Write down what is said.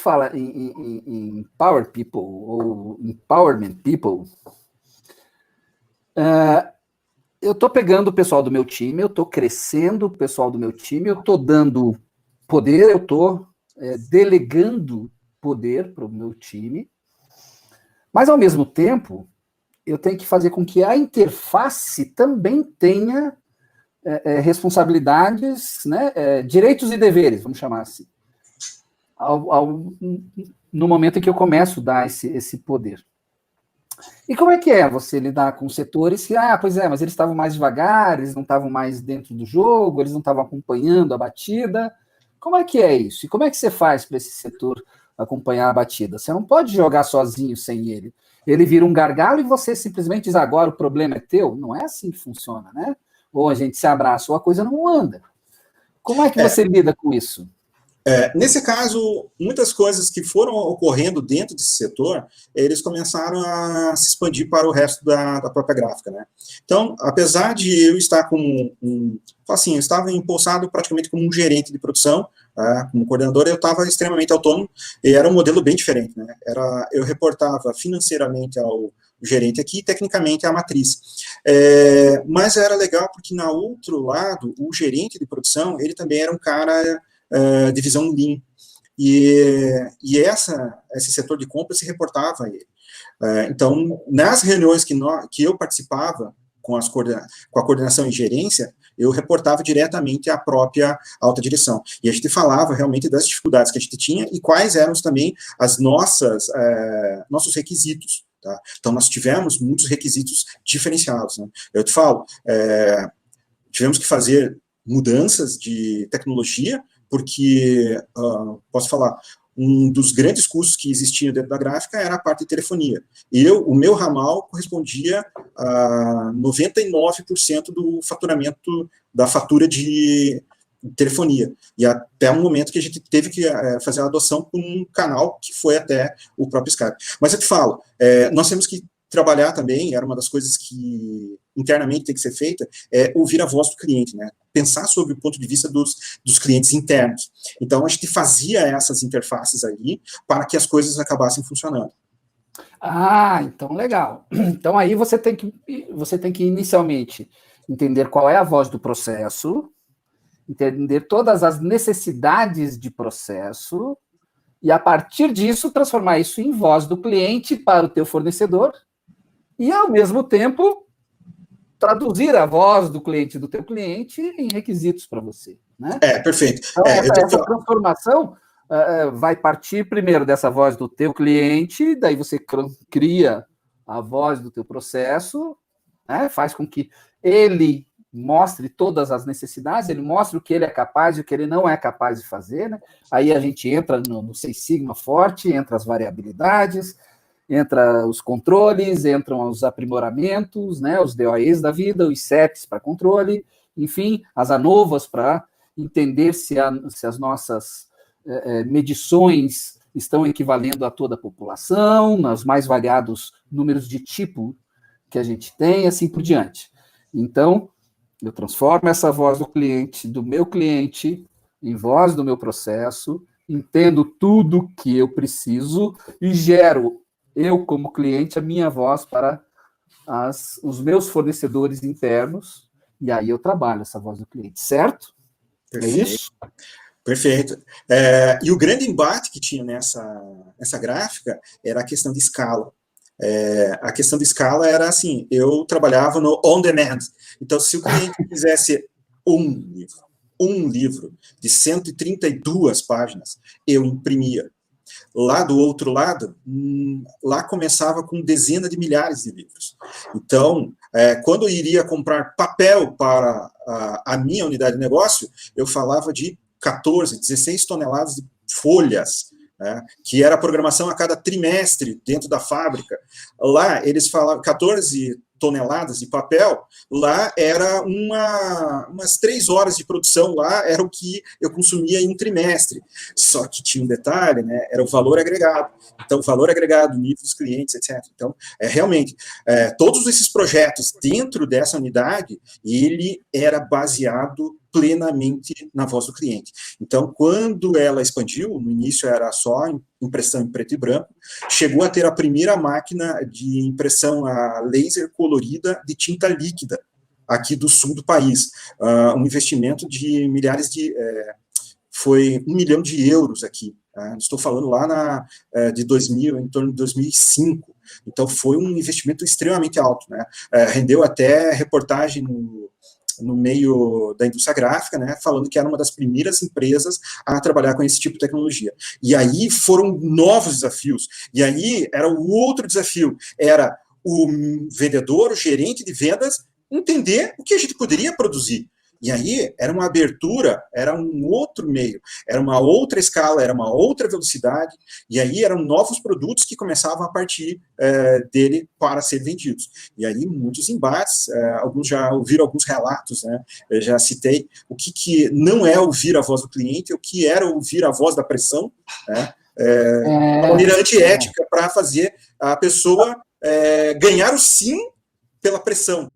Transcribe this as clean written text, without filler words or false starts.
fala em Power People ou Empowerment People, eu estou pegando o pessoal do meu time, eu estou crescendo o pessoal do meu time, eu estou dando poder, eu estou delegando poder para o meu time, mas, ao mesmo tempo, eu tenho que fazer com que a interface também tenha responsabilidades, né, direitos e deveres, vamos chamar assim, no momento em que eu começo a dar esse poder. E como é que é você lidar com setores que, pois é, mas eles estavam mais devagar, eles não estavam mais dentro do jogo, eles não estavam acompanhando a batida? Como é que é isso? E como é que você faz para esse setor acompanhar a batida? Você não pode jogar sozinho sem ele. Ele vira um gargalo e você simplesmente diz, agora o problema é teu? Não é assim que funciona, né? Ou a gente se abraça ou a coisa não anda. Como é que você lida com isso? Nesse caso, muitas coisas que foram ocorrendo dentro desse setor, eles começaram a se expandir para o resto da própria gráfica, né? Então, apesar de eu estar assim, eu estava empossado praticamente como um gerente de produção, como coordenador, eu estava extremamente autônomo, e era um modelo bem diferente, né? Eu reportava financeiramente ao gerente aqui, tecnicamente à matriz. Mas era legal porque, na outro lado, o gerente de produção, ele também era um cara divisão Lean. E esse setor de compra se reportava a ele. Então, nas reuniões que eu participava com a coordenação e gerência, eu reportava diretamente à própria alta direção. E a gente falava realmente das dificuldades que a gente tinha e quais eram também nossos requisitos. Tá? Então, nós tivemos muitos requisitos diferenciados. Né? Eu te falo, tivemos que fazer mudanças de tecnologia, porque, posso falar, um dos grandes custos que existia dentro da gráfica era a parte de telefonia. O meu ramal correspondia a 99% do faturamento da fatura de telefonia. E até um momento que a gente teve que fazer a adoção por um canal que foi até o próprio Skype. Mas eu te falo, nós temos que trabalhar também, era uma das coisas que internamente tem que ser feita, ouvir a voz do cliente, né? Pensar sobre o ponto de vista dos clientes internos. Então, a gente fazia essas interfaces ali para que as coisas acabassem funcionando. Então legal. Então aí você tem que inicialmente entender qual é a voz do processo, entender todas as necessidades de processo, e a partir disso transformar isso em voz do cliente para o teu fornecedor, e ao mesmo tempo traduzir a voz do cliente do teu cliente em requisitos para você. Né? Perfeito. Então, essa transformação vai partir primeiro dessa voz do teu cliente, daí você cria a voz do teu processo, né? Faz com que ele mostre todas as necessidades, ele mostra o que ele é capaz e o que ele não é capaz de fazer. Né? Aí a gente entra no Six Sigma forte, entra as variabilidades, entra os controles, entram os aprimoramentos, né, os DOEs da vida, os CEPs para controle, enfim, as ANOVAs para entender se as nossas medições estão equivalendo a toda a população, nos mais variados números de tipo que a gente tem, assim por diante. Então, eu transformo essa voz do cliente, do meu cliente, em voz do meu processo, entendo tudo que eu preciso e gero eu, como cliente, a minha voz para os meus fornecedores internos, e aí eu trabalho essa voz do cliente, certo? Perfeito. É isso? Perfeito. E o grande embate que tinha nessa gráfica era a questão de escala. A questão de escala era assim, eu trabalhava no on-demand. Então, se o cliente quisesse um livro de 132 páginas, eu imprimia. Lá do outro lado, lá começava com dezenas de milhares de livros. Então, quando eu iria comprar papel para a minha unidade de negócio, eu falava de 14, 16 toneladas de folhas, né, que era a programação a cada trimestre dentro da fábrica. Lá, eles falavam 14 toneladas de papel, lá era umas 3 horas de produção, lá era o que eu consumia em um trimestre. Só que tinha um detalhe, né, era o valor agregado. Então, o valor agregado, nível dos clientes, etc. Então, realmente, todos esses projetos dentro dessa unidade, ele era baseado plenamente na voz do cliente. Então, quando ela expandiu, no início era só impressão em preto e branco, chegou a ter a primeira máquina de impressão a laser colorida de tinta líquida, aqui do sul do país. Um investimento de milhares de... foi 1 milhão de euros aqui. Estou falando lá de 2000, em torno de 2005. Então, foi um investimento extremamente alto, né? Rendeu até reportagem no meio da indústria gráfica, né, falando que era uma das primeiras empresas a trabalhar com esse tipo de tecnologia. E aí foram novos desafios. E aí era o outro desafio, era o vendedor, o gerente de vendas, entender o que a gente poderia produzir. E aí era uma abertura, era um outro meio, era uma outra escala, era uma outra velocidade, e aí eram novos produtos que começavam a partir dele para ser vendidos. E aí muitos embates, alguns já ouviram alguns relatos, né? Eu já citei o que não é ouvir a voz do cliente, o que era ouvir a voz da pressão, né? Uma maneira antiética para fazer a pessoa ganhar o sim pela pressão.